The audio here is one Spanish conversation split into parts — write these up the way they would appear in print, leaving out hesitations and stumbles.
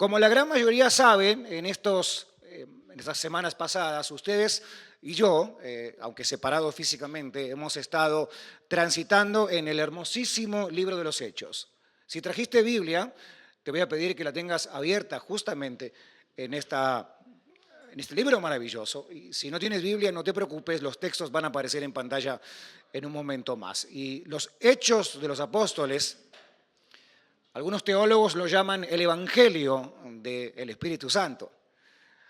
Como la gran mayoría saben, en estas semanas pasadas, ustedes y yo, aunque separados físicamente, hemos estado transitando en el hermosísimo libro de los Hechos. Si trajiste Biblia, te voy a pedir que la tengas abierta justamente en este libro maravilloso. Y si no tienes Biblia, no te preocupes, los textos van a aparecer en pantalla en un momento más. Y los Hechos de los Apóstoles, algunos teólogos lo llaman el Evangelio del Espíritu Santo.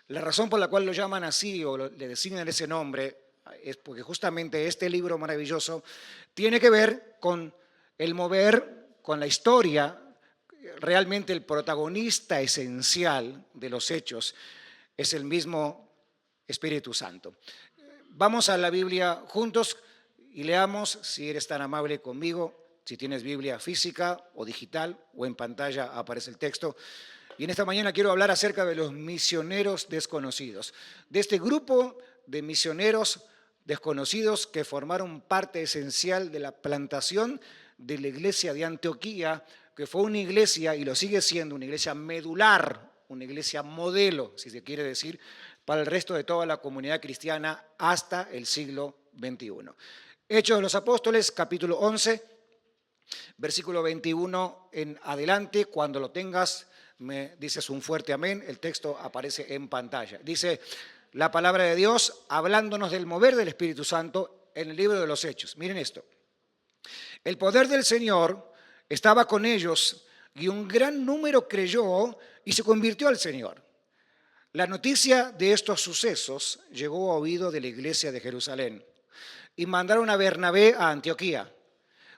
La razón por la cual lo llaman así o le designan ese nombre es porque justamente este libro maravilloso tiene que ver con el mover, con la historia. Realmente el protagonista esencial de los Hechos es el mismo Espíritu Santo. Vamos a la Biblia juntos y leamos, si eres tan amable conmigo, si tienes Biblia física o digital o en pantalla aparece el texto. Y en esta mañana quiero hablar acerca de los misioneros desconocidos, de este grupo de misioneros desconocidos que formaron parte esencial de la plantación de la iglesia de Antioquía, que fue una iglesia, y lo sigue siendo, una iglesia medular, una iglesia modelo, si se quiere decir, para el resto de toda la comunidad cristiana hasta el siglo XXI. Hechos de los Apóstoles, capítulo 11, versículo 21 en adelante. Cuando lo tengas, me dices un fuerte amén. El texto aparece en pantalla. Dice la palabra de Dios hablándonos del mover del Espíritu Santo en el libro de los Hechos. Miren esto. El poder del Señor estaba con ellos y un gran número creyó y se convirtió al Señor. La noticia de estos sucesos llegó a oído de la iglesia de Jerusalén y mandaron a Bernabé a Antioquía.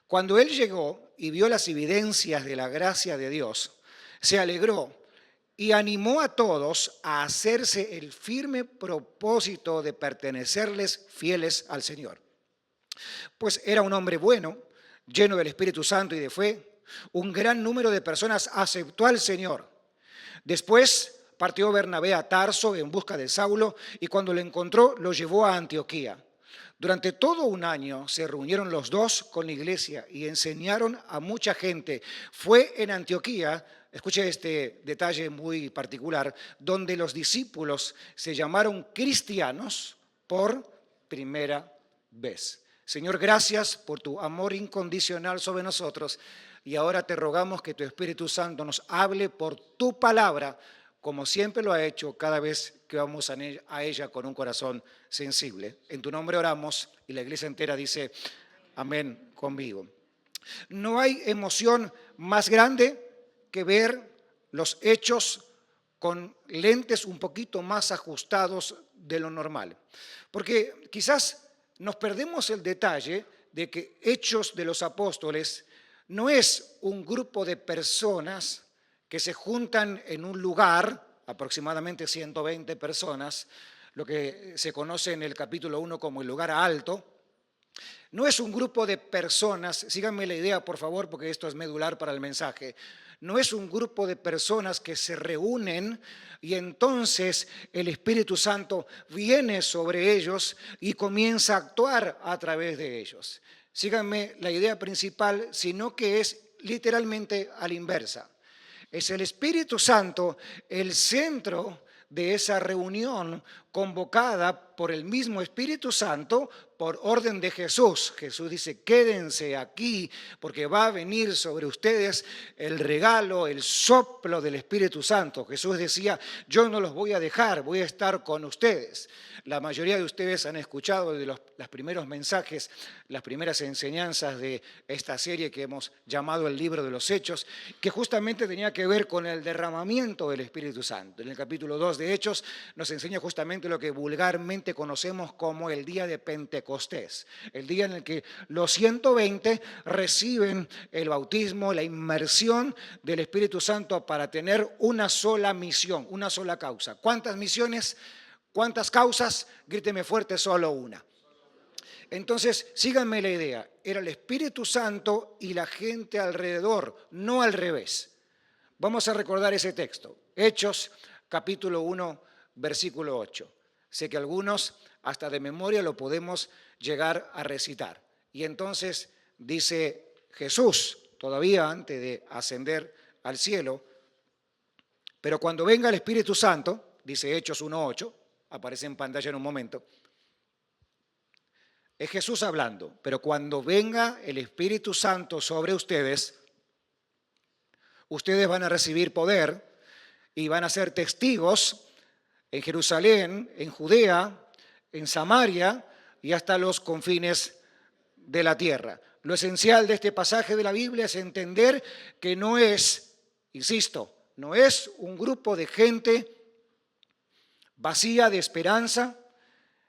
Cuando él llegó y vio las evidencias de la gracia de Dios, se alegró y animó a todos a hacerse el firme propósito de pertenecerles fieles al Señor. Pues era un hombre bueno, lleno del Espíritu Santo y de fe. Un gran número de personas aceptó al Señor. Después partió Bernabé a Tarso en busca de Saulo y cuando lo encontró lo llevó a Antioquía. Durante todo un año se reunieron los dos con la iglesia y enseñaron a mucha gente. Fue en Antioquía, escuche este detalle muy particular, donde los discípulos se llamaron cristianos por primera vez. Señor, gracias por tu amor incondicional sobre nosotros y ahora te rogamos que tu Espíritu Santo nos hable por tu palabra, como siempre lo ha hecho cada vez que vamos a ella con un corazón sensible. En tu nombre oramos y la iglesia entera dice amén conmigo. No hay emoción más grande que ver los hechos con lentes un poquito más ajustados de lo normal. Porque quizás nos perdemos el detalle de que Hechos de los Apóstoles no es un grupo de personas que se juntan en un lugar, aproximadamente 120 personas, lo que se conoce en el capítulo 1 como el lugar alto. No es un grupo de personas, síganme la idea por favor porque esto es medular para el mensaje, no es un grupo de personas que se reúnen y entonces el Espíritu Santo viene sobre ellos y comienza a actuar a través de ellos. Síganme la idea principal, sino que es literalmente a la inversa. Es el Espíritu Santo el centro de esa reunión convocada por el mismo Espíritu Santo por orden de Jesús. Jesús dice, quédense aquí porque va a venir sobre ustedes el regalo, el soplo del Espíritu Santo. Jesús decía, yo no los voy a dejar, voy a estar con ustedes. La mayoría de ustedes han escuchado de los primeros mensajes, las primeras enseñanzas de esta serie que hemos llamado el libro de los Hechos, que justamente tenía que ver con el derramamiento del Espíritu Santo. En el capítulo 2 de Hechos nos enseña justamente lo que vulgarmente conocemos como el día de Pentecostés, el día en el que los 120 reciben el bautismo, la inmersión del Espíritu Santo para tener una sola misión, una sola causa. ¿Cuántas misiones? ¿Cuántas causas? Gríteme fuerte, solo una. Entonces, síganme la idea, era el Espíritu Santo y la gente alrededor, no al revés. Vamos a recordar ese texto, Hechos capítulo 1, versículo 8. Sé que algunos hasta de memoria lo podemos llegar a recitar. Y entonces dice Jesús, todavía antes de ascender al cielo, Pero cuando venga el Espíritu Santo, dice Hechos 1:8, aparece en pantalla en un momento, es Jesús hablando, pero cuando venga el Espíritu Santo sobre ustedes, ustedes van a recibir poder y van a ser testigos en Jerusalén, en Judea, en Samaria y hasta los confines de la tierra. Lo esencial de este pasaje de la Biblia es entender que no es, insisto, no es un grupo de gente vacía de esperanza,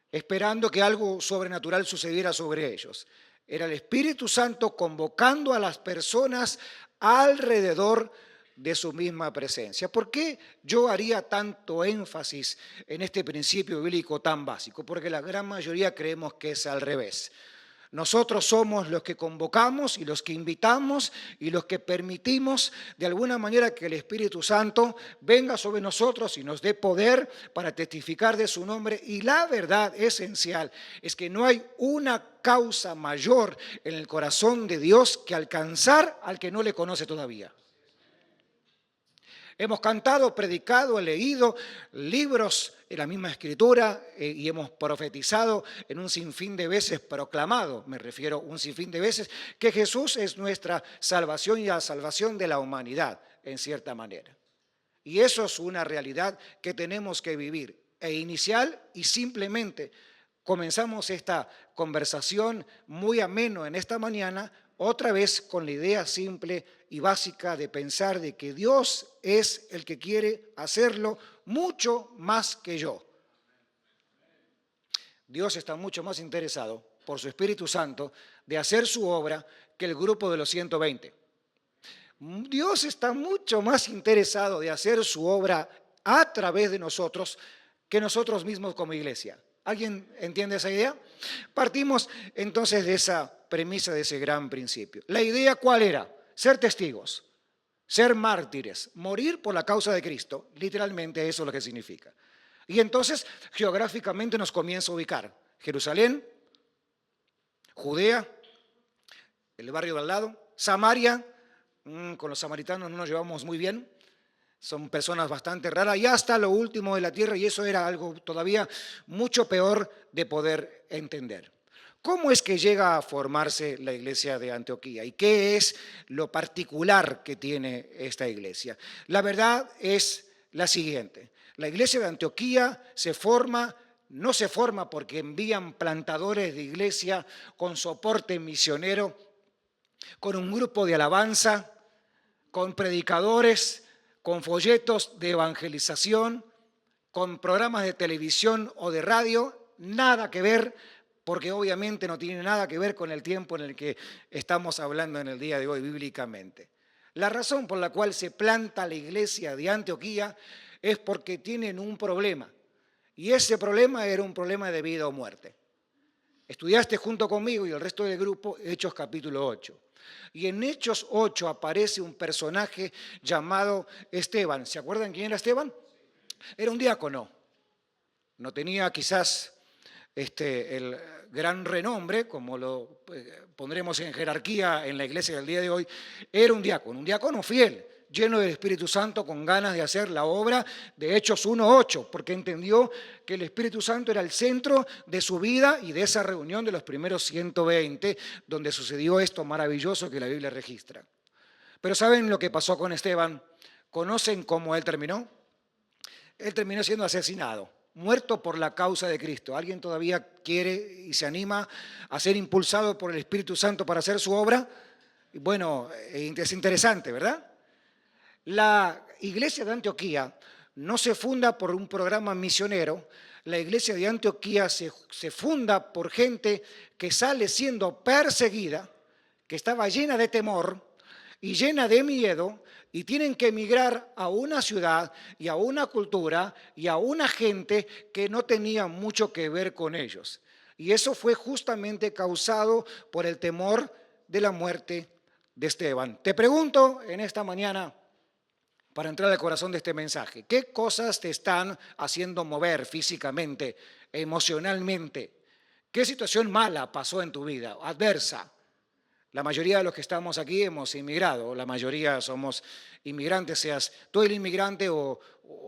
esperando que algo sobrenatural sucediera sobre ellos. Era el Espíritu Santo convocando a las personas alrededor de su misma presencia. ¿Por qué yo haría tanto énfasis en este principio bíblico tan básico? Porque la gran mayoría creemos que es al revés. Nosotros somos los que convocamos y los que invitamos y los que permitimos de alguna manera que el Espíritu Santo venga sobre nosotros y nos dé poder para testificar de su nombre. Y la verdad esencial es que no hay una causa mayor en el corazón de Dios que alcanzar al que no le conoce todavía. Hemos cantado, predicado, leído libros en la misma escritura y hemos profetizado en un sinfín de veces, proclamado, me refiero un sinfín de veces, que Jesús es nuestra salvación y la salvación de la humanidad, en cierta manera. Y eso es una realidad que tenemos que vivir. E inicial y simplemente comenzamos esta conversación muy ameno en esta mañana, otra vez con la idea simple y básica de pensar de que Dios es el que quiere hacerlo mucho más que yo. Dios está mucho más interesado por su Espíritu Santo de hacer su obra que el grupo de los 120. Dios está mucho más interesado de hacer su obra a través de nosotros que nosotros mismos como iglesia. ¿Alguien entiende esa idea? Partimos entonces de esa premisa, de ese gran principio. ¿La idea cuál era? Ser testigos, ser mártires, morir por la causa de Cristo. Literalmente eso es lo que significa. Y entonces geográficamente nos comienza a ubicar Jerusalén, Judea, el barrio de al lado, Samaria, con los samaritanos no nos llevamos muy bien, son personas bastante raras, y hasta lo último de la tierra, y eso era algo todavía mucho peor de poder entender. ¿Cómo es que llega a formarse la iglesia de Antioquía? ¿Y qué es lo particular que tiene esta iglesia? La verdad es la siguiente. La iglesia de Antioquía no se forma porque envían plantadores de iglesia con soporte misionero, con un grupo de alabanza, con predicadores, con folletos de evangelización, con programas de televisión o de radio, nada que ver, porque obviamente no tiene nada que ver con el tiempo en el que estamos hablando en el día de hoy bíblicamente. La razón por la cual se planta la iglesia de Antioquía es porque tienen un problema, y ese problema era un problema de vida o muerte. Estudiaste junto conmigo y el resto del grupo Hechos capítulo 8. Y en Hechos 8 aparece un personaje llamado Esteban. ¿Se acuerdan quién era Esteban? Era un diácono. No tenía quizás el gran renombre, como lo pondremos en jerarquía en la iglesia del día de hoy. Era un diácono fiel, lleno del Espíritu Santo, con ganas de hacer la obra de Hechos 1:8, porque entendió que el Espíritu Santo era el centro de su vida y de esa reunión de los primeros 120, donde sucedió esto maravilloso que la Biblia registra. Pero ¿saben lo que pasó con Esteban? ¿Conocen cómo él terminó? Él terminó siendo asesinado, muerto por la causa de Cristo. ¿Alguien todavía quiere y se anima a ser impulsado por el Espíritu Santo para hacer su obra? Bueno, es interesante, ¿verdad? La iglesia de Antioquía no se funda por un programa misionero. La iglesia de Antioquía se funda por gente que sale siendo perseguida, que estaba llena de temor y llena de miedo, y tienen que emigrar a una ciudad y a una cultura y a una gente que no tenía mucho que ver con ellos. Y eso fue justamente causado por el temor de la muerte de Esteban. Te pregunto en esta mañana, para entrar al corazón de este mensaje, ¿qué cosas te están haciendo mover físicamente, emocionalmente? ¿Qué situación mala pasó en tu vida, adversa? La mayoría de los que estamos aquí hemos inmigrado, la mayoría somos inmigrantes, seas tú el inmigrante o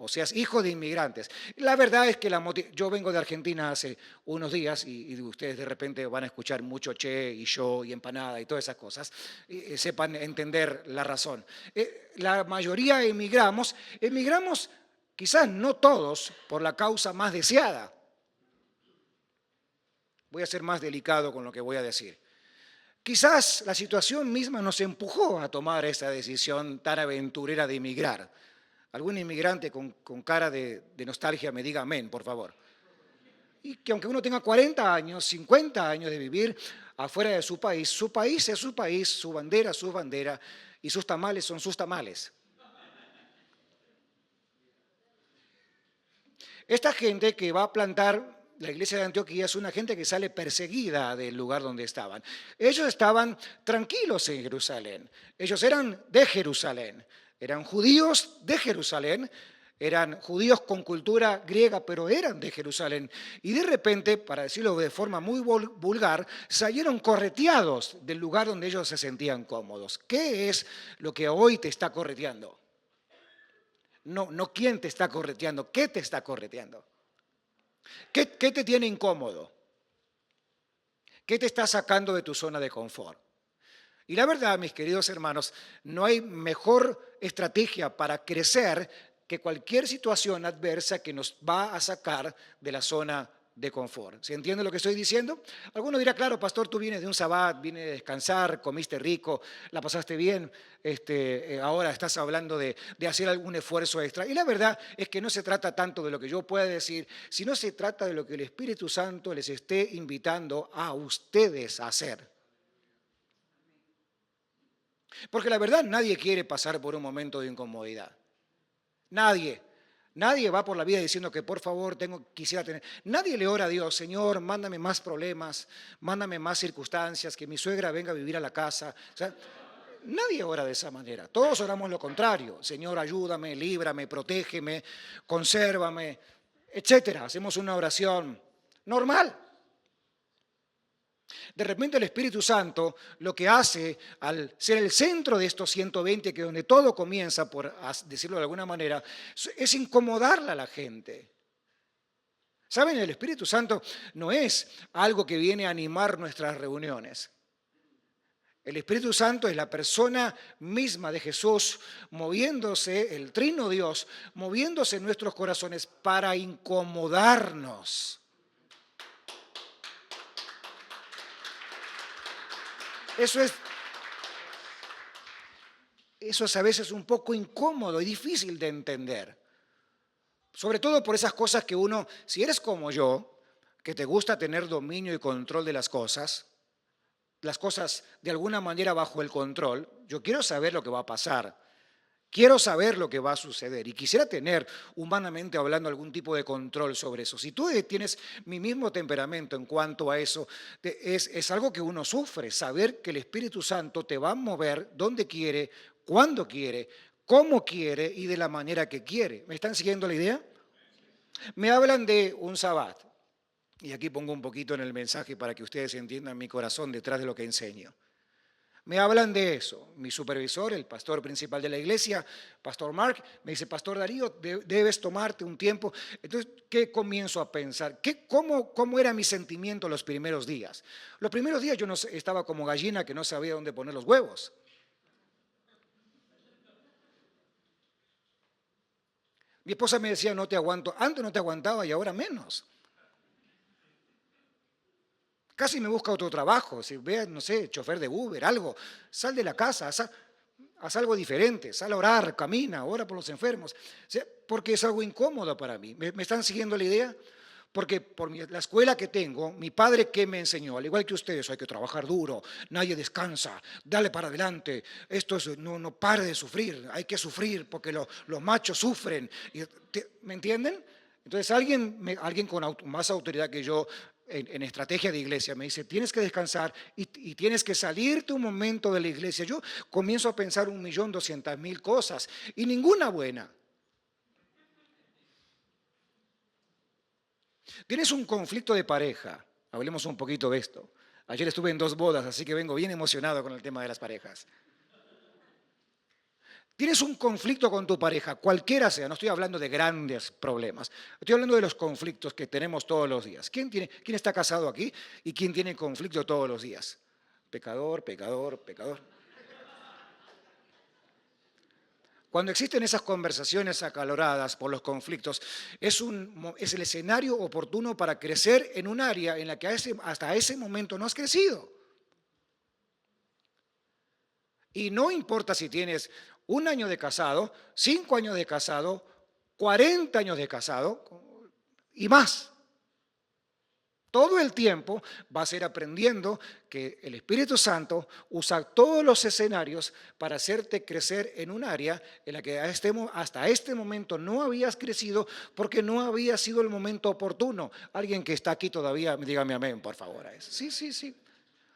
seas hijo de inmigrantes. La verdad es que yo vengo de Argentina hace unos días y ustedes de repente van a escuchar mucho che y yo y empanada y todas esas cosas, y sepan entender la razón. La mayoría emigramos quizás no todos por la causa más deseada. Voy a ser más delicado con lo que voy a decir. Quizás la situación misma nos empujó a tomar esa decisión tan aventurera de emigrar. Algún inmigrante con cara de nostalgia me diga amén, por favor. Y que aunque uno tenga 40 años, 50 años de vivir afuera de su país es su país, su bandera, y sus tamales son sus tamales. Esta gente que va a plantar la iglesia de Antioquía es una gente que sale perseguida del lugar donde estaban. Ellos estaban tranquilos en Jerusalén. Ellos eran de Jerusalén. Eran judíos de Jerusalén. Eran judíos con cultura griega, pero eran de Jerusalén. Y de repente, para decirlo de forma muy vulgar, salieron correteados del lugar donde ellos se sentían cómodos. ¿Qué es lo que hoy te está correteando? No quién te está correteando, ¿qué te está correteando? ¿Qué te tiene incómodo? ¿Qué te está sacando de tu zona de confort? Y la verdad, mis queridos hermanos, no hay mejor estrategia para crecer que cualquier situación adversa que nos va a sacar de la zona de confort. ¿Se entiende lo que estoy diciendo? Alguno dirá, claro, pastor, tú vienes de un sabbat, vienes de descansar, comiste rico, la pasaste bien, ahora estás hablando de hacer algún esfuerzo extra. Y la verdad es que no se trata tanto de lo que yo pueda decir, sino se trata de lo que el Espíritu Santo les esté invitando a ustedes a hacer. Porque la verdad nadie quiere pasar por un momento de incomodidad. Nadie. Nadie va por la vida diciendo que por favor quisiera tener. Nadie le ora a Dios, Señor, mándame más problemas, mándame más circunstancias, que mi suegra venga a vivir a la casa. O sea, nadie ora de esa manera. Todos oramos lo contrario. Señor, ayúdame, líbrame, protégeme, consérvame, etcétera. Hacemos una oración normal. De repente el Espíritu Santo lo que hace al ser el centro de estos 120, que es donde todo comienza, por decirlo de alguna manera, es incomodarla a la gente. ¿Saben? El Espíritu Santo no es algo que viene a animar nuestras reuniones. El Espíritu Santo es la persona misma de Jesús moviéndose, el Trino Dios, moviéndose en nuestros corazones para incomodarnos. Eso es a veces un poco incómodo y difícil de entender. Sobre todo por esas cosas que uno, si eres como yo, que te gusta tener dominio y control de las cosas de alguna manera bajo el control, yo quiero saber lo que va a pasar. Quiero saber lo que va a suceder y quisiera tener, humanamente hablando, algún tipo de control sobre eso. Si tú tienes mi mismo temperamento en cuanto a eso, es algo que uno sufre, saber que el Espíritu Santo te va a mover donde quiere, cuando quiere, cómo quiere y de la manera que quiere. ¿Me están siguiendo la idea? Me hablan de un sabbat, y aquí pongo un poquito en el mensaje para que ustedes entiendan mi corazón detrás de lo que enseño. Me hablan de eso. Mi supervisor, el pastor principal de la iglesia, Pastor Mark, me dice, Pastor Darío, debes tomarte un tiempo. Entonces, ¿qué comienzo a pensar? ¿Cómo era mi sentimiento los primeros días? Los primeros días yo no estaba como gallina que no sabía dónde poner los huevos. Mi esposa me decía, no te aguanto. Antes no te aguantaba y ahora menos. Casi me busca otro trabajo, si veas, no sé, chofer de Uber, algo. Sal de la casa, haz algo diferente, sal a orar, camina, ora por los enfermos. O sea, porque es algo incómodo para mí. ¿Me están siguiendo la idea? Porque por la escuela que tengo, mi padre que me enseñó, al igual que ustedes, hay que trabajar duro, nadie descansa, dale para adelante, no pare de sufrir, hay que sufrir porque los machos sufren. ¿Me entienden? Entonces alguien con más autoridad que yo en estrategia de iglesia me dice, tienes que descansar y tienes que salirte un momento de la iglesia. Yo comienzo a pensar 1.200.000 cosas y ninguna buena. Tienes un conflicto de pareja, hablemos un poquito de esto. Ayer estuve en 2 bodas, así que vengo bien emocionado con el tema de las parejas. Tienes un conflicto con tu pareja, cualquiera sea, no estoy hablando de grandes problemas, estoy hablando de los conflictos que tenemos todos los días. ¿Quién está casado aquí y quién tiene conflicto todos los días? Pecador, pecador, pecador. Cuando existen esas conversaciones acaloradas por los conflictos, es el escenario oportuno para crecer en un área en la que hasta ese momento no has crecido. Y no importa si tienes 1 año de casado, 5 años de casado, 40 años de casado y más. Todo el tiempo vas a ir aprendiendo que el Espíritu Santo usa todos los escenarios para hacerte crecer en un área en la que hasta este momento no habías crecido porque no había sido el momento oportuno. Alguien que está aquí todavía, dígame amén, por favor. A eso. Sí, sí, sí.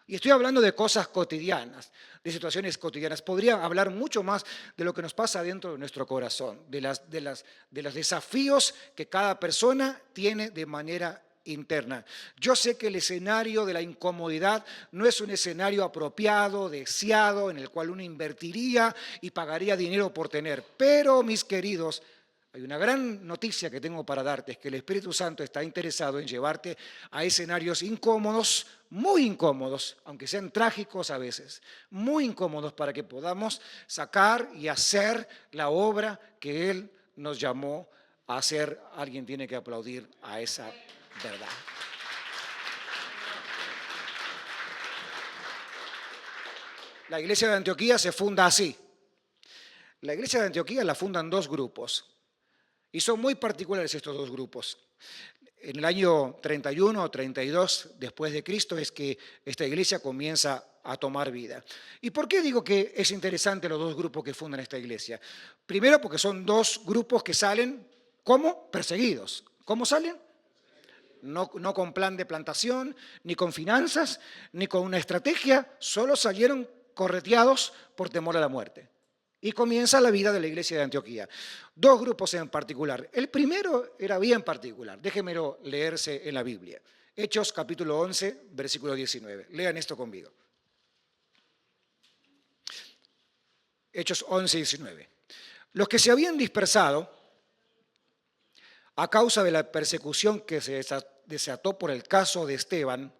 Y estoy hablando de cosas cotidianas, de situaciones cotidianas. Podría hablar mucho más de lo que nos pasa dentro de nuestro corazón, de los desafíos que cada persona tiene de manera interna. Yo sé que el escenario de la incomodidad no es un escenario apropiado, deseado, en el cual uno invertiría y pagaría dinero por tener. Pero, mis queridos, hay una gran noticia que tengo para darte, es que el Espíritu Santo está interesado en llevarte a escenarios incómodos, muy incómodos, aunque sean trágicos a veces, muy incómodos para que podamos sacar y hacer la obra que Él nos llamó a hacer. Alguien tiene que aplaudir a esa verdad. La iglesia de Antioquía se funda así. La iglesia de Antioquía la fundan 2 grupos. Y son muy particulares estos 2 grupos. En el año 31 o 32 después de Cristo es que esta iglesia comienza a tomar vida. ¿Y por qué digo que es interesante los 2 grupos que fundan esta iglesia? Primero porque son 2 grupos que salen como perseguidos. ¿Cómo salen? No con plan de plantación, ni con finanzas, ni con una estrategia, solo salieron correteados por temor a la muerte. Y comienza la vida de la iglesia de Antioquía. 2 grupos en particular. El primero era bien particular. Déjenmelo leerse en la Biblia. Hechos capítulo 11, versículo 19. Lean esto conmigo. Hechos 11, 19. Los que se habían dispersado a causa de la persecución que se desató por el caso de Esteban,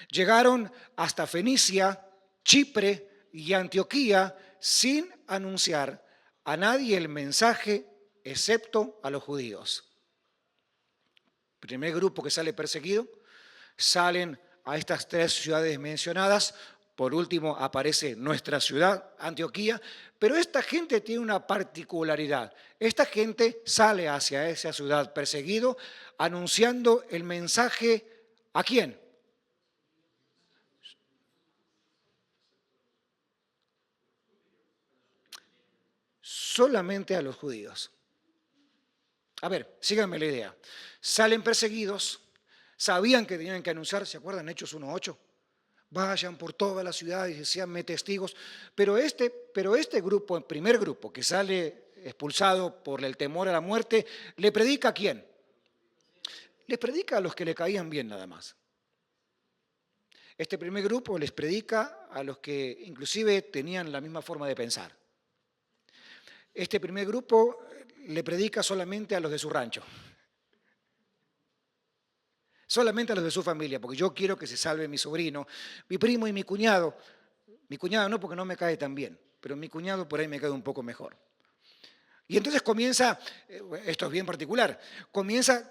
llegaron hasta Fenicia, Chipre y Antioquía sin anunciar a nadie el mensaje excepto a los judíos. Primer grupo que sale perseguido, salen a estas 3 ciudades mencionadas. Por último aparece nuestra ciudad, Antioquía, pero esta gente tiene una particularidad. Esta gente sale hacia esa ciudad perseguido anunciando el mensaje ¿a quién? Solamente a los judíos. A ver, síganme la idea. Salen perseguidos, sabían que tenían que anunciar, ¿se acuerdan? Hechos 1:8. Vayan por toda la ciudad y seanme testigos. Pero este grupo, el primer grupo que sale expulsado por el temor a la muerte, ¿le predica a quién? Les predica a los que le caían bien nada más. Este primer grupo les predica a los que inclusive tenían la misma forma de pensar. Este primer grupo le predica solamente a los de su rancho. Solamente a los de su familia, porque yo quiero que se salve mi sobrino, mi primo y mi cuñado. Mi cuñado no, porque no me cae tan bien, pero mi cuñado por ahí me cae un poco mejor. Y entonces comienza, esto es bien particular, comienza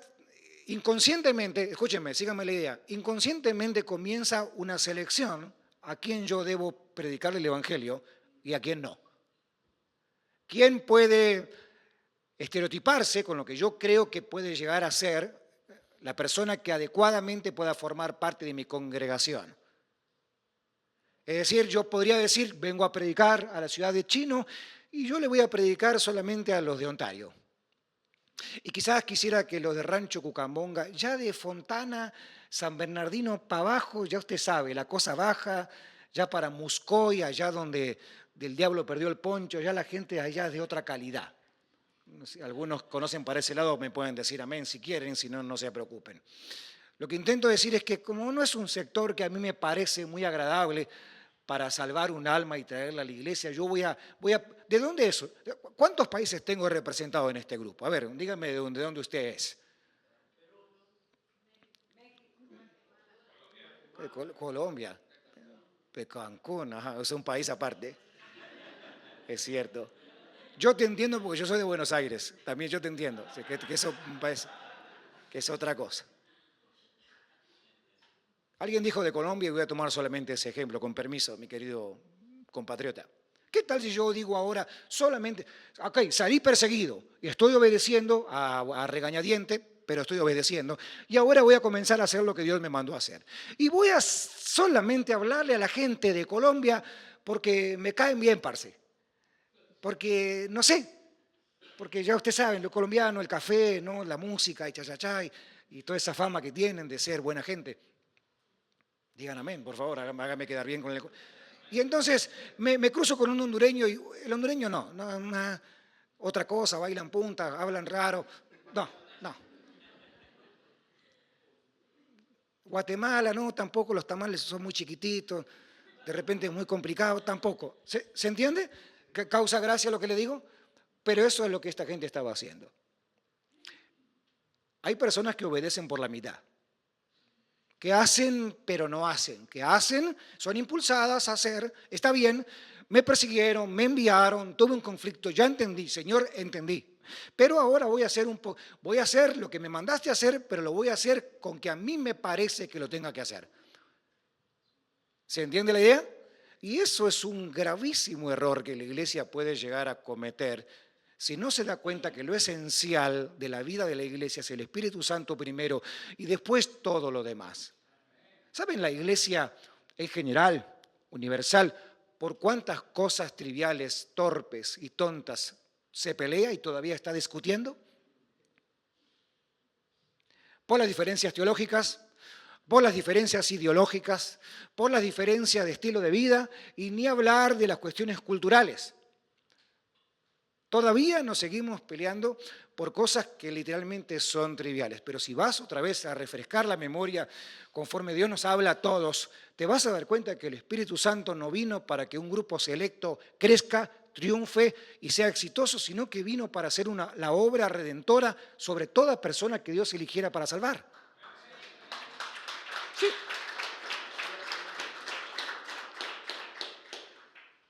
inconscientemente, escúchenme, síganme la idea, inconscientemente comienza una selección a quién yo debo predicarle el Evangelio y a quién no. ¿Quién puede estereotiparse con lo que yo creo que puede llegar a ser la persona que adecuadamente pueda formar parte de mi congregación? Es decir, yo podría decir, vengo a predicar a la ciudad de Chino y yo le voy a predicar solamente a los de Ontario. Y quizás quisiera que los de Rancho Cucamonga, ya de Fontana, San Bernardino para abajo, ya usted sabe, la cosa baja, ya para Muscoy, allá donde del diablo perdió el poncho, ya la gente allá es de otra calidad. Algunos conocen para ese lado, me pueden decir amén si quieren, si no, no se preocupen. Lo que intento decir es que como no es un sector que a mí me parece muy agradable para salvar un alma y traerla a la iglesia, yo ¿de dónde es? ¿Cuántos países tengo representado en este grupo? A ver, dígame de dónde usted es. Colombia, de Cancún, ajá, es un país aparte, es cierto. Yo te entiendo porque yo soy de Buenos Aires, también yo te entiendo, que eso que es otra cosa. Alguien dijo de Colombia y voy a tomar solamente ese ejemplo, con permiso, mi querido compatriota. ¿Qué tal si yo digo ahora solamente, ok, salí perseguido y estoy obedeciendo a regañadiente, pero estoy obedeciendo, y ahora voy a comenzar a hacer lo que Dios me mandó a hacer? Y voy a solamente hablarle a la gente de Colombia porque me caen bien, parce. Porque, no sé, porque ya ustedes saben, lo colombiano, el café, ¿no? La música y cha y toda esa fama que tienen de ser buena gente. Digan amén, por favor, hágame quedar bien con el... Y entonces me cruzo con un hondureño y el hondureño no, otra cosa, bailan punta, hablan raro. No. Guatemala, no, tampoco, los tamales son muy chiquititos, de repente es muy complicado, tampoco. ¿Se entiende? ¿Que causa gracia lo que le digo? Pero eso es lo que esta gente estaba haciendo. Hay personas que obedecen por la mitad, que hacen pero no hacen, que hacen, son impulsadas a hacer, está bien, me persiguieron, me enviaron, tuve un conflicto, ya entendí, Señor, entendí. Pero ahora voy a hacer lo que me mandaste a hacer, pero lo voy a hacer con que a mí me parece que lo tenga que hacer. ¿Se entiende la idea? Y eso es un gravísimo error que la iglesia puede llegar a cometer si no se da cuenta que lo esencial de la vida de la iglesia es el Espíritu Santo primero y después todo lo demás. ¿Saben la iglesia en general, universal, por cuántas cosas triviales, torpes y tontas se pelea y todavía está discutiendo? Por las diferencias teológicas, por las diferencias ideológicas, por las diferencias de estilo de vida y ni hablar de las cuestiones culturales. Todavía nos seguimos peleando por cosas que literalmente son triviales, pero si vas otra vez a refrescar la memoria conforme Dios nos habla a todos, te vas a dar cuenta que el Espíritu Santo no vino para que un grupo selecto crezca, triunfe y sea exitoso, sino que vino para hacer la obra redentora sobre toda persona que Dios eligiera para salvar. Sí.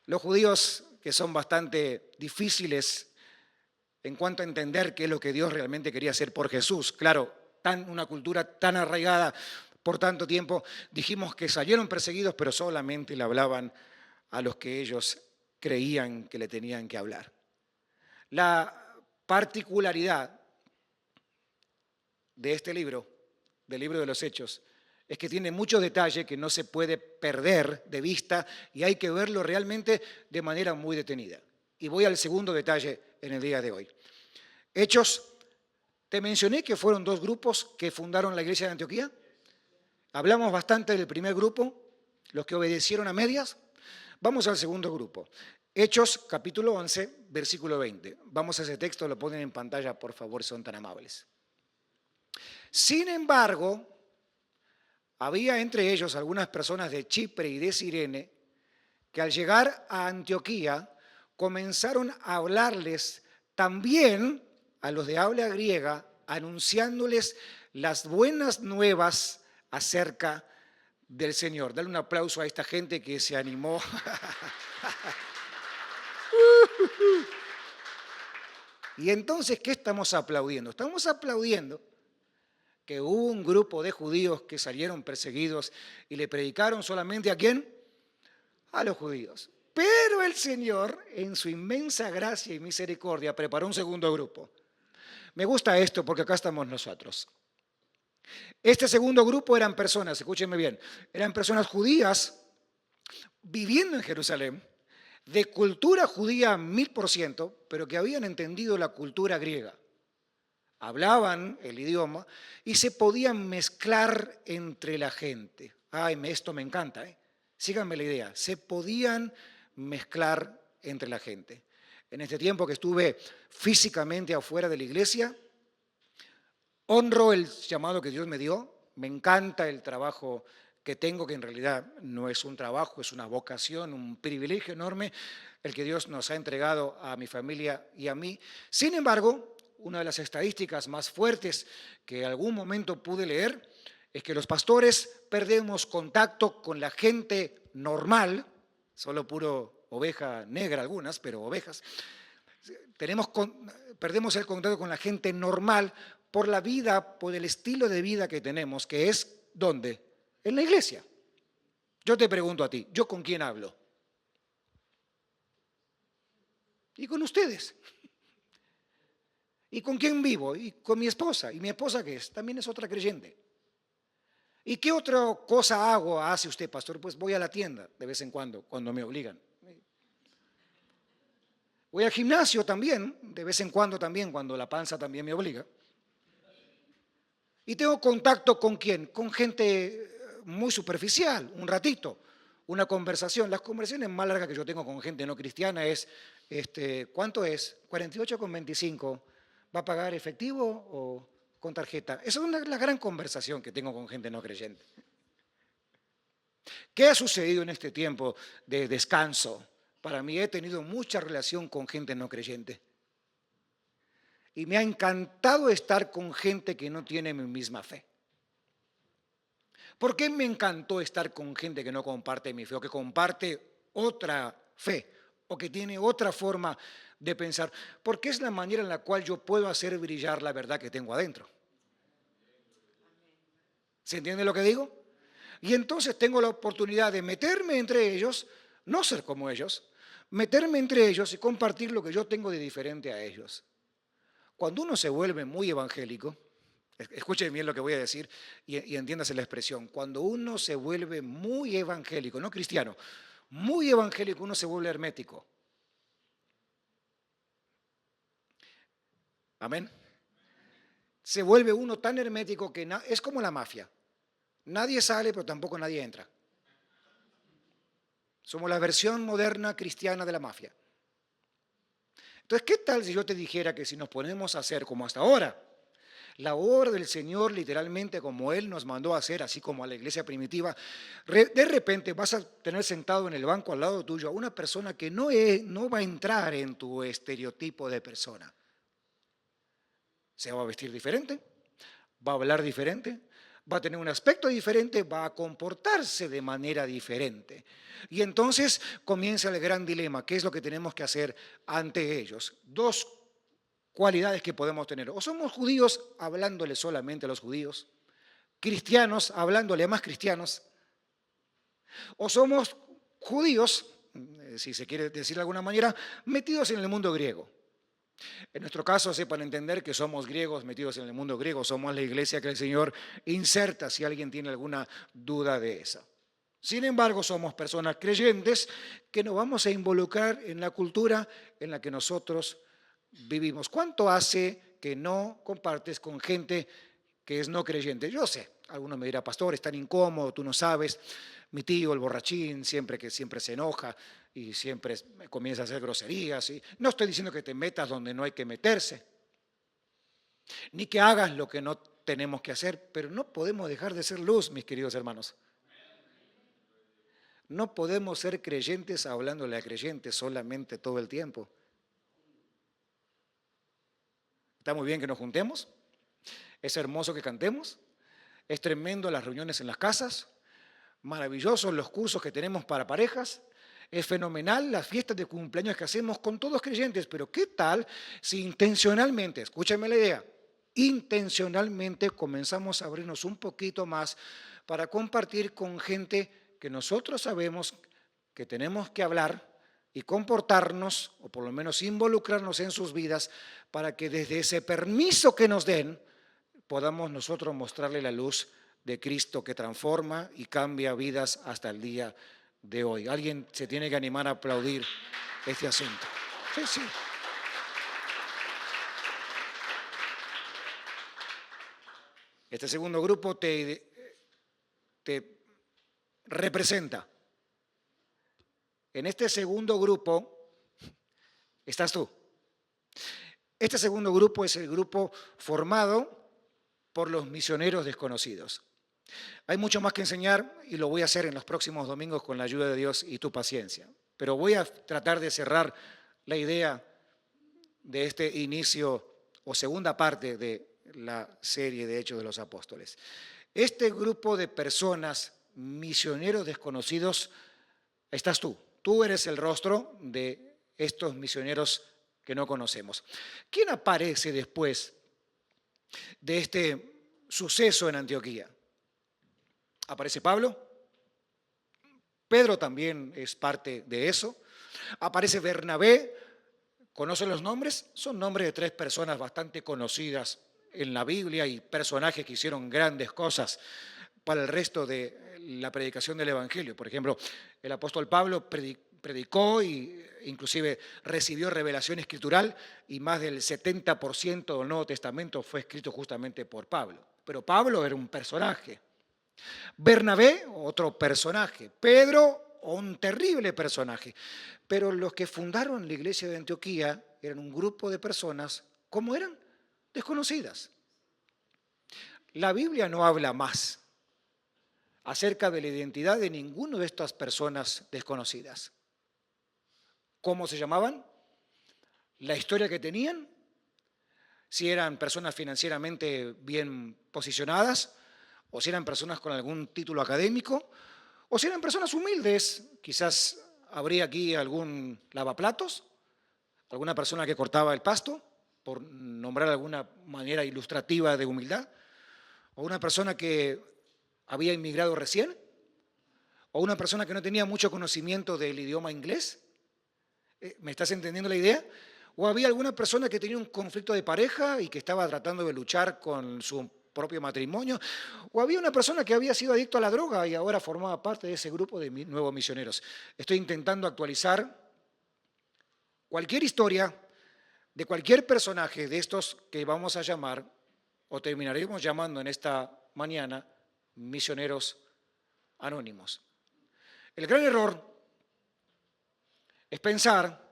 Los judíos, que son bastante difíciles en cuanto a entender qué es lo que Dios realmente quería hacer por Jesús. Claro, una cultura tan arraigada por tanto tiempo, dijimos que salieron perseguidos, pero solamente le hablaban a los que ellos creían que le tenían que hablar. La particularidad de este libro, del libro de los Hechos, es que tiene muchos detalles que no se puede perder de vista y hay que verlo realmente de manera muy detenida. Y voy al segundo detalle en el día de hoy. Hechos, te mencioné que fueron dos grupos que fundaron la iglesia de Antioquía. Hablamos bastante del primer grupo, los que obedecieron a medias. Vamos al segundo grupo. Hechos, capítulo 11, versículo 20. Vamos a ese texto, lo ponen en pantalla, por favor, son tan amables. Sin embargo, había entre ellos algunas personas de Chipre y de Cirene que al llegar a Antioquía comenzaron a hablarles también a los de habla griega, anunciándoles las buenas nuevas acerca del Señor. Dale un aplauso a esta gente que se animó. Y entonces, ¿qué estamos aplaudiendo? Estamos aplaudiendo que hubo un grupo de judíos que salieron perseguidos y le predicaron solamente ¿a quién? A los judíos. Pero el Señor, en su inmensa gracia y misericordia, preparó un segundo grupo. Me gusta esto porque acá estamos nosotros. Este segundo grupo eran personas, escúchenme bien, eran personas judías viviendo en Jerusalén, de cultura judía 1000%, pero que habían entendido la cultura griega. Hablaban el idioma y se podían mezclar entre la gente. Ay, esto me encanta, ¿eh? Síganme la idea. Se podían mezclar entre la gente. En este tiempo que estuve físicamente afuera de la iglesia, honro el llamado que Dios me dio Me encanta el trabajo que tengo, que en realidad no es un trabajo, es una vocación, un privilegio enorme, el que Dios nos ha entregado a mi familia y a mí. Sin embargo, una de las estadísticas más fuertes que en algún momento pude leer es que los pastores perdemos contacto con la gente normal, solo puro oveja negra algunas, pero ovejas. Perdemos el contacto con la gente normal por la vida, por el estilo de vida que tenemos, que es ¿dónde? En la iglesia. Yo te pregunto a ti, ¿yo con quién hablo? Y con ustedes. ¿Y con quién vivo? Y con mi esposa. ¿Y mi esposa qué es? También es otra creyente. ¿Y qué otra cosa hace usted, pastor? Pues voy a la tienda de vez en cuando me obligan. Voy al gimnasio también, de vez en cuando también, cuando la panza también me obliga. Y tengo contacto con quién? Con gente muy superficial, un ratito, una conversación. Las conversaciones más largas que yo tengo con gente no cristiana es, ¿cuánto es? 48,25. ¿Va a pagar efectivo o con tarjeta? Esa es la gran conversación que tengo con gente no creyente. ¿Qué ha sucedido en este tiempo de descanso? Para mí he tenido mucha relación con gente no creyente. Y me ha encantado estar con gente que no tiene mi misma fe. ¿Por qué me encantó estar con gente que no comparte mi fe o que comparte otra fe o que tiene otra forma de pensar? Porque es la manera en la cual yo puedo hacer brillar la verdad que tengo adentro. ¿Se entiende lo que digo? Y entonces tengo la oportunidad de meterme entre ellos, no ser como ellos, meterme entre ellos y compartir lo que yo tengo de diferente a ellos. Cuando uno se vuelve muy evangélico, escuchen bien lo que voy a decir y entiéndase la expresión, cuando uno se vuelve muy evangélico, no cristiano, muy evangélico, uno se vuelve hermético. Amén. Se vuelve uno tan hermético que es como la mafia. Nadie sale, pero tampoco nadie entra. Somos la versión moderna cristiana de la mafia. Entonces, ¿qué tal si yo te dijera que si nos ponemos a hacer como hasta ahora, la obra del Señor literalmente como Él nos mandó a hacer, así como a la iglesia primitiva, de repente vas a tener sentado en el banco al lado tuyo a una persona que no va a entrar en tu estereotipo de persona? Se va a vestir diferente, va a hablar diferente, va a tener un aspecto diferente, va a comportarse de manera diferente. Y entonces comienza el gran dilema, ¿qué es lo que tenemos que hacer ante ellos? Dos cualidades que podemos tener. O somos judíos hablándole solamente a los judíos, cristianos hablándole a más cristianos, o somos judíos, si se quiere decir de alguna manera, metidos en el mundo griego. En nuestro caso, sepan entender que somos griegos metidos en el mundo griego, somos la iglesia que el Señor inserta si alguien tiene alguna duda de esa. Sin embargo, somos personas creyentes que nos vamos a involucrar en la cultura en la que nosotros vivimos. ¿Cuánto hace que no compartes con gente que es no creyente? Yo sé, alguno me dirá, pastor, es tan incómodo, tú no sabes. Mi tío, el borrachín, siempre se enoja y siempre comienza a hacer groserías. No estoy diciendo que te metas donde no hay que meterse, ni que hagas lo que no tenemos que hacer, pero no podemos dejar de ser luz, mis queridos hermanos. No podemos ser creyentes hablándole a creyentes solamente todo el tiempo. Está muy bien que nos juntemos, es hermoso que cantemos, es tremendo las reuniones en las casas, maravillosos los cursos que tenemos para parejas, es fenomenal las fiestas de cumpleaños que hacemos con todos creyentes, pero ¿qué tal si intencionalmente, escúchame la idea, intencionalmente comenzamos a abrirnos un poquito más para compartir con gente que nosotros sabemos que tenemos que hablar y comportarnos, o por lo menos involucrarnos en sus vidas, para que desde ese permiso que nos den, podamos nosotros mostrarle la luz de Cristo que transforma y cambia vidas hasta el día de hoy. Alguien se tiene que animar a aplaudir este asunto. Sí, sí. Este segundo grupo te representa. En este segundo grupo estás tú. Este segundo grupo es el grupo formado por los misioneros desconocidos. Hay mucho más que enseñar y lo voy a hacer en los próximos domingos con la ayuda de Dios y tu paciencia. Pero voy a tratar de cerrar la idea de este inicio o segunda parte de la serie de Hechos de los Apóstoles. Este grupo de personas, misioneros desconocidos, estás tú. Tú eres el rostro de estos misioneros que no conocemos. ¿Quién aparece después de este suceso en Antioquía? Aparece Pablo. Pedro también es parte de eso. Aparece Bernabé. ¿Conocen los nombres? Son nombres de tres personas bastante conocidas en la Biblia y personajes que hicieron grandes cosas para el resto de la predicación del Evangelio. Por ejemplo, el apóstol Pablo predicó e inclusive recibió revelación escritural y más del 70% del Nuevo Testamento fue escrito justamente por Pablo. Pero Pablo era un personaje. Bernabé, otro personaje. Pedro, un terrible personaje. Pero los que fundaron la iglesia de Antioquía eran un grupo de personas, ¿cómo eran? Desconocidas. La Biblia no habla más acerca de la identidad de ninguno de estas personas desconocidas. ¿Cómo se llamaban? ¿La historia que tenían? Si eran personas financieramente bien posicionadas, o si eran personas con algún título académico, o si eran personas humildes. Quizás habría aquí algún lavaplatos, alguna persona que cortaba el pasto, por nombrar alguna manera ilustrativa de humildad, o una persona que había inmigrado recién, o una persona que no tenía mucho conocimiento del idioma inglés. ¿Me estás entendiendo la idea? O había alguna persona que tenía un conflicto de pareja y que estaba tratando de luchar con su propio matrimonio. O había una persona que había sido adicto a la droga y ahora formaba parte de ese grupo de nuevos misioneros. Estoy intentando actualizar cualquier historia de cualquier personaje de estos que vamos a llamar, o terminaremos llamando en esta mañana, misioneros anónimos. El gran error es pensar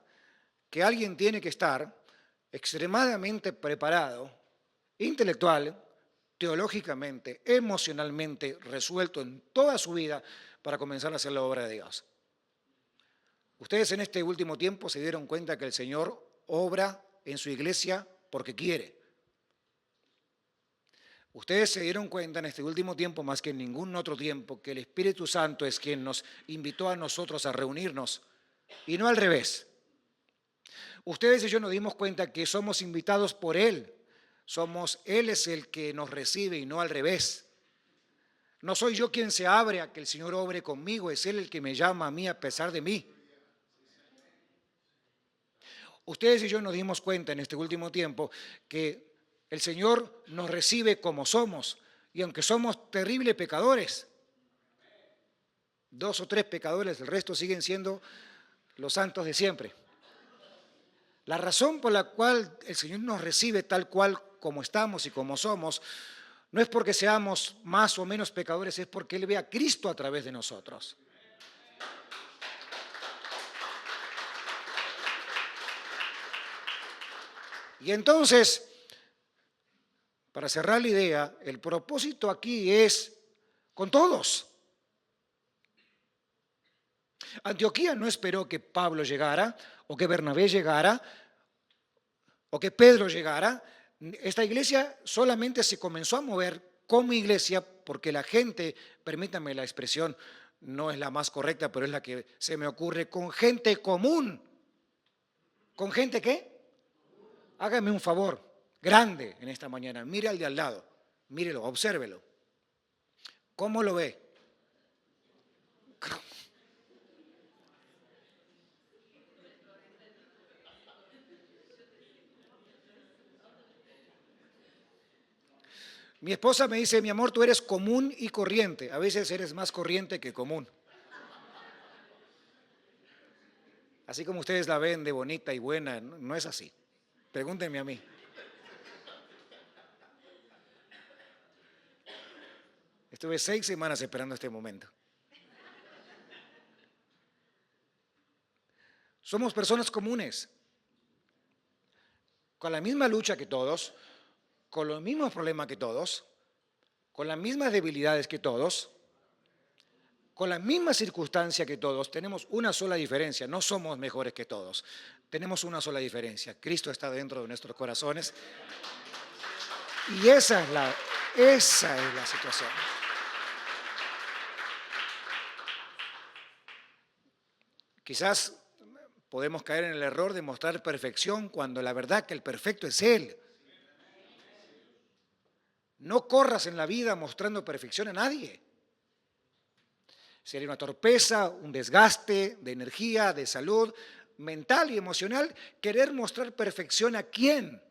que alguien tiene que estar extremadamente preparado, intelectual, teológicamente, emocionalmente resuelto en toda su vida para comenzar a hacer la obra de Dios. Ustedes en este último tiempo se dieron cuenta que el Señor obra en su iglesia porque quiere. Ustedes se dieron cuenta en este último tiempo, más que en ningún otro tiempo, que el Espíritu Santo es quien nos invitó a nosotros a reunirnos y no al revés. Ustedes y yo nos dimos cuenta que somos invitados por Él. Él es el que nos recibe y no al revés. No soy yo quien se abre a que el Señor obre conmigo, es Él el que me llama a mí a pesar de mí. Ustedes y yo nos dimos cuenta en este último tiempo que el Señor nos recibe como somos, y aunque somos terribles pecadores, 2 o 3 pecadores, el resto siguen siendo los santos de siempre. La razón por la cual el Señor nos recibe tal cual como estamos y como somos, no es porque seamos más o menos pecadores, es porque Él ve a Cristo a través de nosotros. Y entonces, para cerrar la idea, el propósito aquí es con todos. Antioquía no esperó que Pablo llegara, o que Bernabé llegara, o que Pedro llegara. Esta iglesia solamente se comenzó a mover como iglesia porque la gente, permítanme la expresión, no es la más correcta, pero es la que se me ocurre, con gente común. ¿Con gente qué? Hágame un favor grande en esta mañana. Mire al de al lado, mírelo, obsérvelo. ¿Cómo lo ve? Mi esposa me dice, mi amor, tú eres común y corriente. A veces eres más corriente que común. Así como ustedes la ven de bonita y buena, no es así. Pregúntenme a mí. Estuve 6 semanas esperando este momento. Somos personas comunes, con la misma lucha que todos, con los mismos problemas que todos, con las mismas debilidades que todos, con la misma circunstancia que todos, tenemos una sola diferencia. No somos mejores que todos. Tenemos una sola diferencia. Cristo está dentro de nuestros corazones. Y esa es la situación. Quizás podemos caer en el error de mostrar perfección cuando la verdad que el perfecto es Él. No corras en la vida mostrando perfección a nadie. Sería una torpeza, un desgaste de energía, de salud mental y emocional querer mostrar perfección a quién.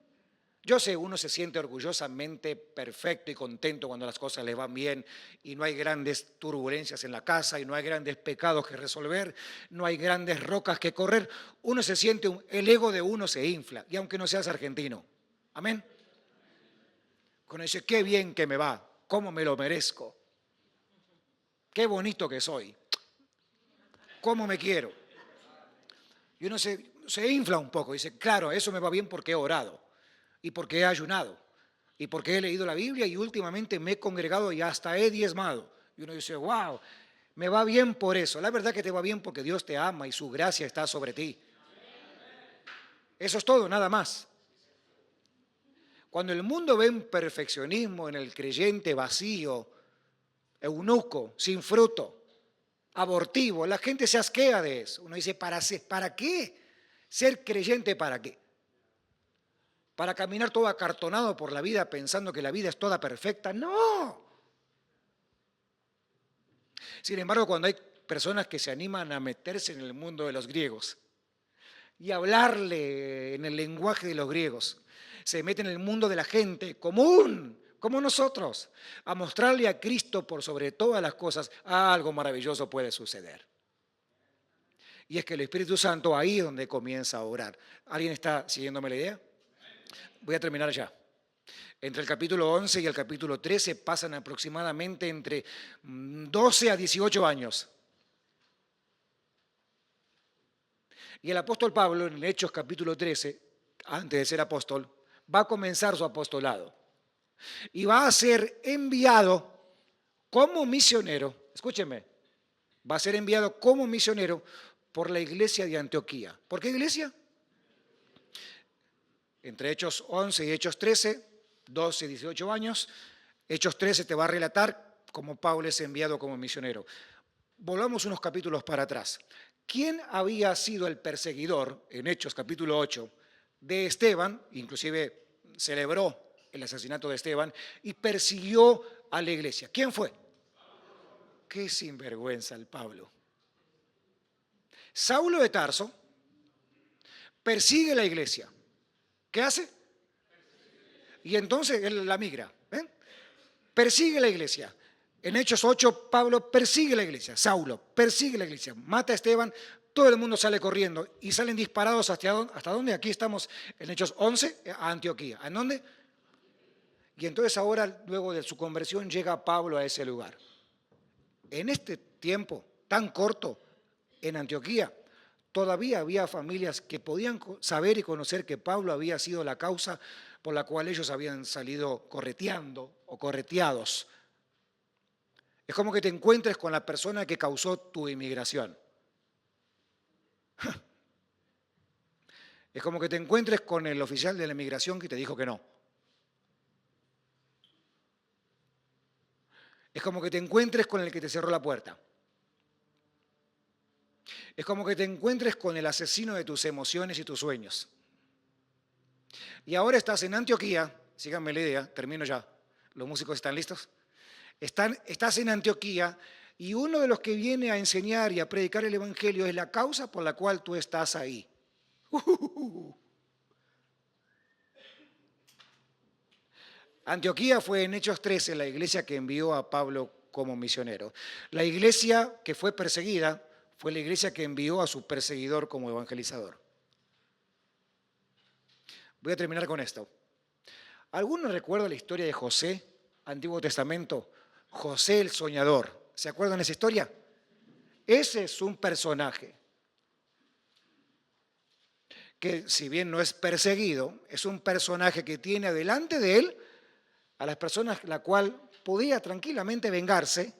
Yo sé, uno se siente orgullosamente perfecto y contento cuando las cosas le van bien y no hay grandes turbulencias en la casa y no hay grandes pecados que resolver, no hay grandes rocas que correr. Uno se siente, el ego de uno se infla, y aunque no seas argentino. Amén. Cuando dice, qué bien que me va, cómo me lo merezco, qué bonito que soy, cómo me quiero. Y uno se infla un poco, dice, claro, eso me va bien porque he orado, y porque he ayunado, y porque he leído la Biblia, y últimamente me he congregado y hasta he diezmado. Y uno dice, wow, me va bien por eso. La verdad que te va bien porque Dios te ama y su gracia está sobre ti. Eso es todo, nada más. Cuando el mundo ve un perfeccionismo en el creyente vacío, eunuco, sin fruto, abortivo, la gente se asquea de eso. Uno dice, ¿para qué? ¿Ser creyente para qué? ¿Para caminar todo acartonado por la vida pensando que la vida es toda perfecta? ¡No! Sin embargo, cuando hay personas que se animan a meterse en el mundo de los griegos y hablarle en el lenguaje de los griegos, se meten en el mundo de la gente común, como nosotros, a mostrarle a Cristo por sobre todas las cosas, algo maravilloso puede suceder. Y es que el Espíritu Santo ahí es donde comienza a orar. ¿Alguien está siguiéndome la idea? Voy a terminar ya. Entre el capítulo 11 y el capítulo 13 pasan aproximadamente entre 12 a 18 años. Y el apóstol Pablo, en Hechos capítulo 13, antes de ser apóstol, va a comenzar su apostolado. Y va a ser enviado como misionero, escúcheme, va a ser enviado como misionero por la iglesia de Antioquía. ¿Por qué iglesia? Entre Hechos 11 y Hechos 13, 12 y 18 años, Hechos 13 te va a relatar cómo Pablo es enviado como misionero. Volvamos unos capítulos para atrás. ¿Quién había sido el perseguidor, en Hechos capítulo 8, de Esteban? Inclusive celebró el asesinato de Esteban y persiguió a la iglesia. ¿Quién fue? Qué sinvergüenza el Pablo. Saulo de Tarso persigue la iglesia. ¿Qué hace? Y entonces él la migra. ¿Ven? Persigue la iglesia. En Hechos 8, Pablo persigue la iglesia. Saulo persigue la iglesia. Mata a Esteban. Todo el mundo sale corriendo y salen disparados ¿hasta dónde? Aquí estamos en Hechos 11, a Antioquía. ¿En dónde? Y entonces ahora, luego de su conversión, llega Pablo a ese lugar. En este tiempo tan corto, en Antioquía, todavía había familias que podían saber y conocer que Pablo había sido la causa por la cual ellos habían salido correteando o correteados. Es como que te encuentres con la persona que causó tu inmigración. Es como que te encuentres con el oficial de la inmigración que te dijo que no. Es como que te encuentres con el que te cerró la puerta. Es como que te encuentres con el asesino de tus emociones y tus sueños. Y ahora estás en Antioquía, síganme la idea, termino ya. ¿Los músicos están listos? Estás en Antioquía y uno de los que viene a enseñar y a predicar el Evangelio es la causa por la cual tú estás ahí. Antioquía fue en Hechos 13 la iglesia que envió a Pablo como misionero. La iglesia que fue perseguida fue la iglesia que envió a su perseguidor como evangelizador. Voy a terminar con esto. ¿Alguno recuerda la historia de José, Antiguo Testamento? José el soñador. ¿Se acuerdan de esa historia? Ese es un personaje que, si bien no es perseguido, es un personaje que tiene delante de él a las personas la cual podía tranquilamente vengarse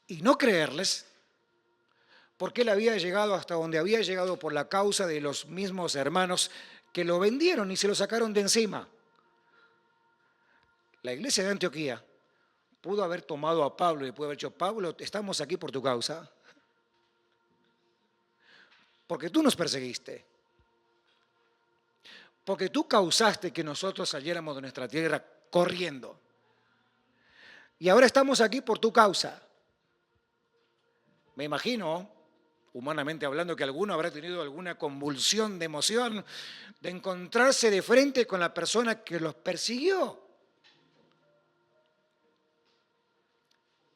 y no creerles, porque él había llegado hasta donde había llegado por la causa de los mismos hermanos que lo vendieron y se lo sacaron de encima. La iglesia de Antioquía pudo haber tomado a Pablo y pudo haber dicho: Pablo, estamos aquí por tu causa, porque tú nos perseguiste, porque tú causaste que nosotros saliéramos de nuestra tierra corriendo. Y ahora estamos aquí por tu causa. Me imagino, humanamente hablando, que alguno habrá tenido alguna convulsión de emoción de encontrarse de frente con la persona que los persiguió.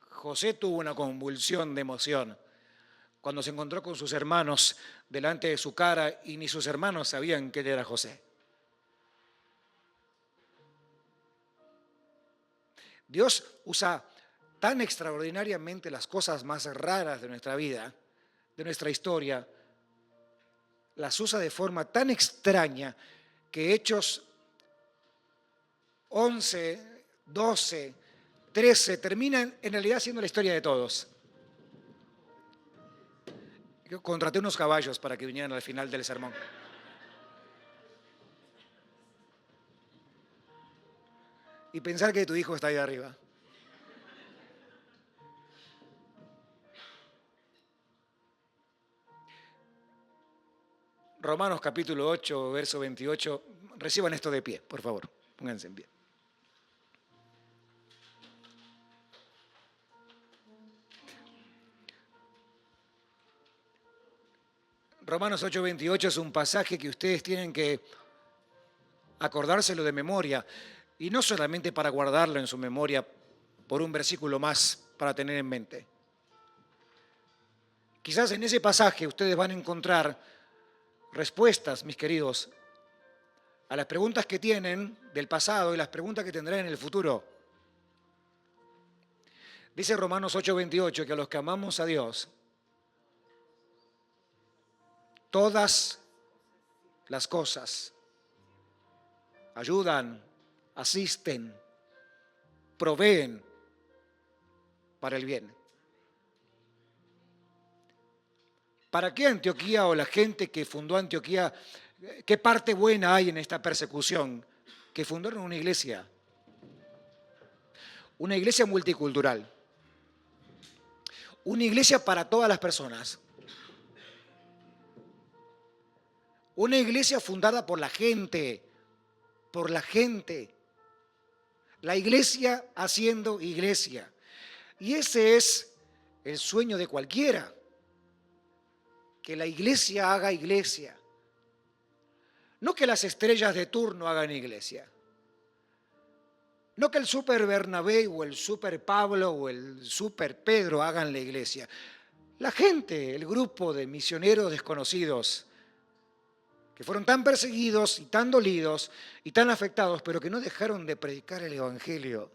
José tuvo una convulsión de emoción cuando se encontró con sus hermanos delante de su cara y ni sus hermanos sabían que él era José. Dios usa tan extraordinariamente las cosas más raras de nuestra vida, de nuestra historia, las usa de forma tan extraña que Hechos 11, 12, 13 terminan en realidad siendo la historia de todos. Yo contraté unos caballos para que vinieran al final del sermón. Y pensar que tu hijo está ahí arriba. Romanos capítulo 8, verso 28. Reciban esto de pie, por favor. Pónganse en pie. Romanos 8, 28 es un pasaje que ustedes tienen que acordárselo de memoria. Y no solamente para guardarlo en su memoria por un versículo más para tener en mente. Quizás en ese pasaje ustedes van a encontrar respuestas, mis queridos, a las preguntas que tienen del pasado y las preguntas que tendrán en el futuro. Dice Romanos 8:28 que a los que amamos a Dios, todas las cosas ayudan, asisten, proveen para el bien. ¿Para qué Antioquía o la gente que fundó Antioquía, qué parte buena hay en esta persecución? Que fundaron una iglesia multicultural, una iglesia para todas las personas, una iglesia fundada por la gente, la iglesia haciendo iglesia. Y ese es el sueño de cualquiera, que la iglesia haga iglesia. No que las estrellas de turno hagan iglesia. No que el super Bernabé o el super Pablo o el super Pedro hagan la iglesia. La gente, el grupo de misioneros desconocidos que fueron tan perseguidos y tan dolidos y tan afectados, pero que no dejaron de predicar el evangelio.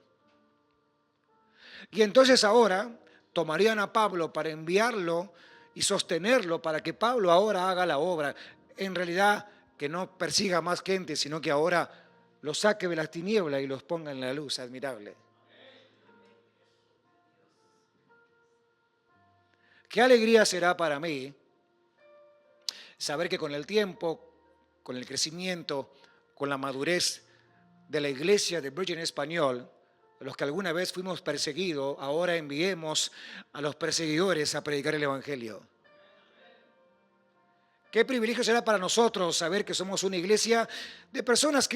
Y entonces ahora tomarían a Pablo para enviarlo y sostenerlo para que Pablo ahora haga la obra. En realidad, que no persiga más gente, sino que ahora los saque de las tinieblas y los ponga en la luz admirable. Qué alegría será para mí saber que con el tiempo, con el crecimiento, con la madurez de la iglesia de Bridge en Español, los que alguna vez fuimos perseguidos, ahora enviemos a los perseguidores a predicar el evangelio. Qué privilegio será para nosotros saber que somos una iglesia de personas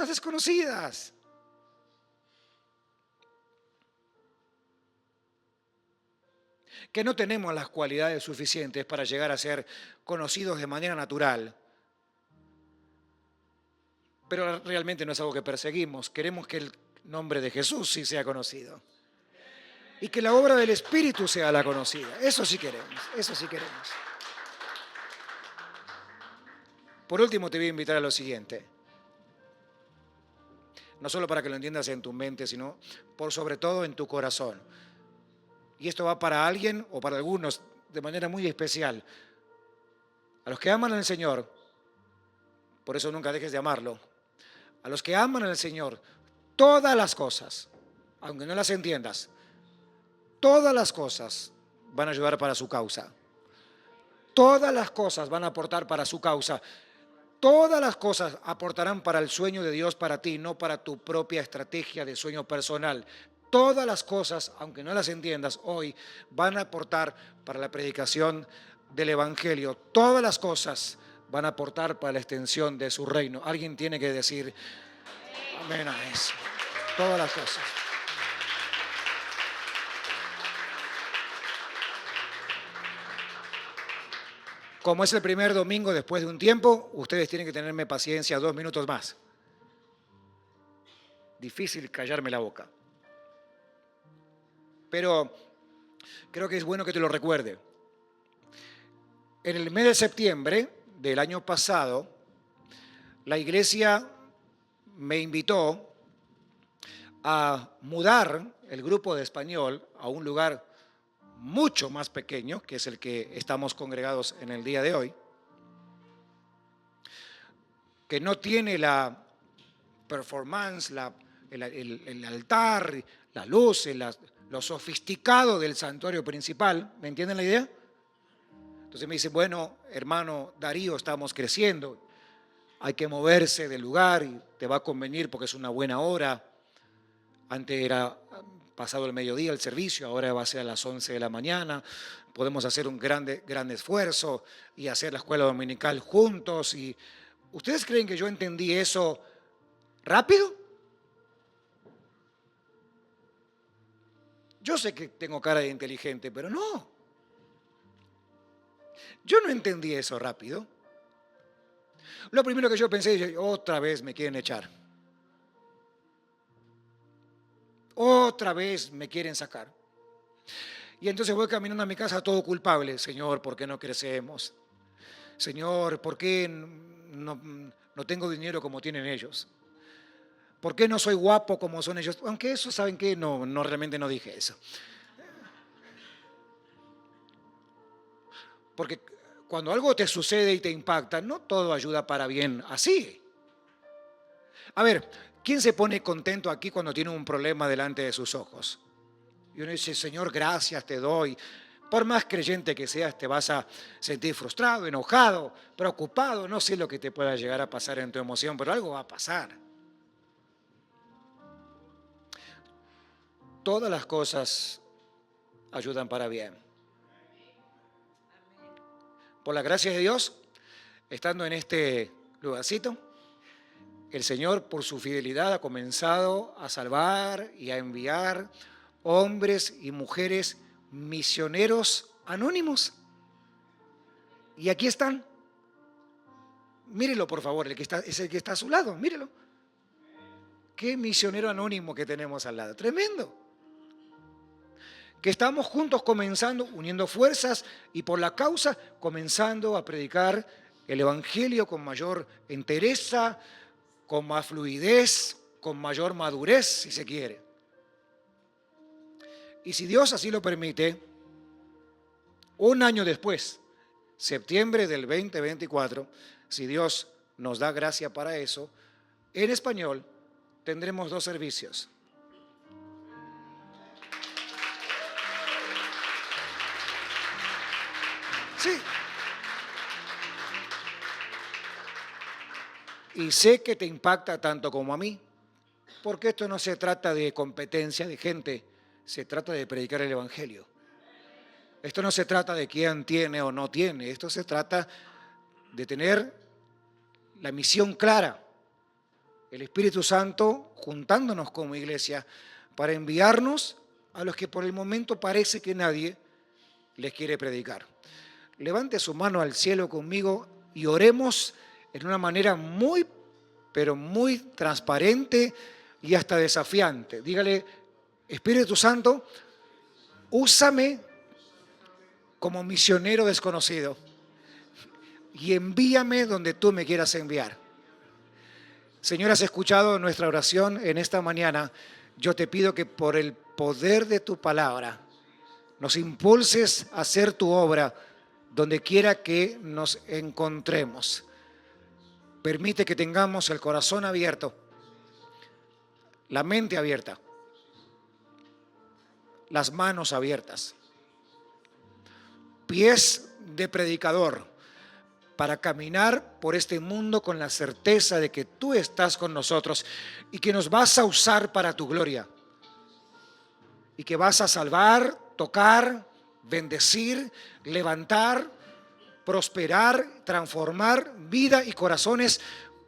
desconocidas. Que no tenemos las cualidades suficientes para llegar a ser conocidos de manera natural. Pero realmente no es algo que perseguimos. Queremos que el nombre de Jesús sí sea conocido. Y que la obra del Espíritu sea la conocida. Eso sí queremos, eso sí queremos. Por último, te voy a invitar a lo siguiente. No solo para que lo entiendas en tu mente, sino por sobre todo en tu corazón. Y esto va para alguien o para algunos de manera muy especial. A los que aman al Señor, por eso nunca dejes de amarlo. A los que aman al Señor, Todas las cosas, aunque no las entiendas, todas las cosas van a ayudar para su causa. Todas las cosas van a aportar para su causa. Todas las cosas aportarán para el sueño de Dios para ti, no para tu propia estrategia de sueño personal. Todas las cosas, aunque no las entiendas hoy, van a aportar para la predicación del Evangelio. Todas las cosas van a aportar para la extensión de su reino. Alguien tiene que decir amén a eso. Todas las cosas. Como es el primer domingo después de un tiempo, ustedes tienen que tenerme paciencia 2 minutos más. Difícil callarme la boca. Pero creo que es bueno que te lo recuerde. En el mes de septiembre del año pasado, la iglesia me invitó a mudar el grupo de español a un lugar mucho más pequeño, que es el que estamos congregados en el día de hoy, que no tiene la performance, el altar, la luz, lo sofisticado del santuario principal. ¿Me entienden la idea? Entonces me dice, bueno, hermano Darío, estamos creciendo, hay que moverse del lugar y te va a convenir porque es una buena hora. Antes era pasado el mediodía el servicio, ahora va a ser a las 11 de la mañana. Podemos hacer un gran esfuerzo y hacer la escuela dominical juntos. Y ¿ustedes creen que yo entendí eso rápido? Yo sé que tengo cara de inteligente, pero no. Yo no entendí eso rápido. Lo primero que yo pensé, otra vez me quieren echar. Otra vez me quieren sacar. Y entonces voy caminando a mi casa todo culpable. Señor, ¿por qué no crecemos? Señor, ¿por qué no tengo dinero como tienen ellos? ¿Por qué no soy guapo como son ellos? Aunque eso, ¿saben qué? No, realmente no dije eso. Porque cuando algo te sucede y te impacta, no todo ayuda para bien así. A ver, ¿quién se pone contento aquí cuando tiene un problema delante de sus ojos? Y uno dice, Señor, gracias te doy. Por más creyente que seas, te vas a sentir frustrado, enojado, preocupado. No sé lo que te pueda llegar a pasar en tu emoción, pero algo va a pasar. Todas las cosas ayudan para bien. Por la gracia de Dios, estando en este lugarcito, el Señor, por su fidelidad, ha comenzado a salvar y a enviar hombres y mujeres misioneros anónimos. Y aquí están. Mírelo, por favor, es el que está a su lado, mírelo. Qué misionero anónimo que tenemos al lado. Tremendo. Que estamos juntos comenzando, uniendo fuerzas y por la causa, comenzando a predicar el Evangelio con mayor entereza, con más fluidez, con mayor madurez, si se quiere. Y si Dios así lo permite, un año después, septiembre del 2024, si Dios nos da gracia para eso, en español tendremos 2 servicios. Sí. Y sé que te impacta tanto como a mí, porque esto no se trata de competencia de gente, se trata de predicar el Evangelio. Esto no se trata de quién tiene o no tiene, esto se trata de tener la misión clara. El Espíritu Santo juntándonos como iglesia para enviarnos a los que por el momento parece que nadie les quiere predicar. Levante su mano al cielo conmigo y oremos en una manera muy, pero muy transparente y hasta desafiante. Dígale, Espíritu Santo, úsame como misionero desconocido y envíame donde tú me quieras enviar. Señor, has escuchado nuestra oración en esta mañana. Yo te pido que por el poder de tu palabra nos impulses a hacer tu obra donde quiera que nos encontremos. Permite que tengamos el corazón abierto, la mente abierta, las manos abiertas, pies de predicador, para caminar por este mundo con la certeza de que tú estás con nosotros y que nos vas a usar para tu gloria y que vas a salvar, tocar, bendecir, levantar, prosperar, transformar vida y corazones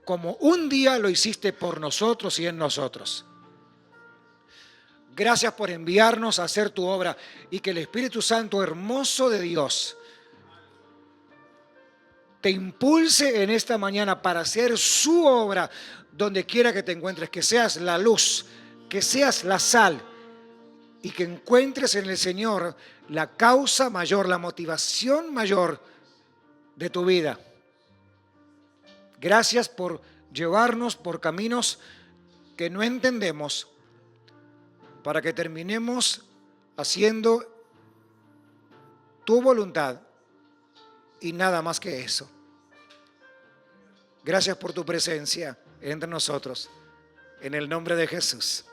como un día lo hiciste por nosotros y en nosotros. Gracias por enviarnos a hacer tu obra y que el Espíritu Santo hermoso de Dios te impulse en esta mañana para hacer su obra donde quiera que te encuentres, que seas la luz, que seas la sal y que encuentres en el Señor la causa mayor, la motivación mayor de tu vida. Gracias por llevarnos por caminos que no entendemos para que terminemos haciendo tu voluntad y nada más que eso. Gracias por tu presencia entre nosotros. En el nombre de Jesús.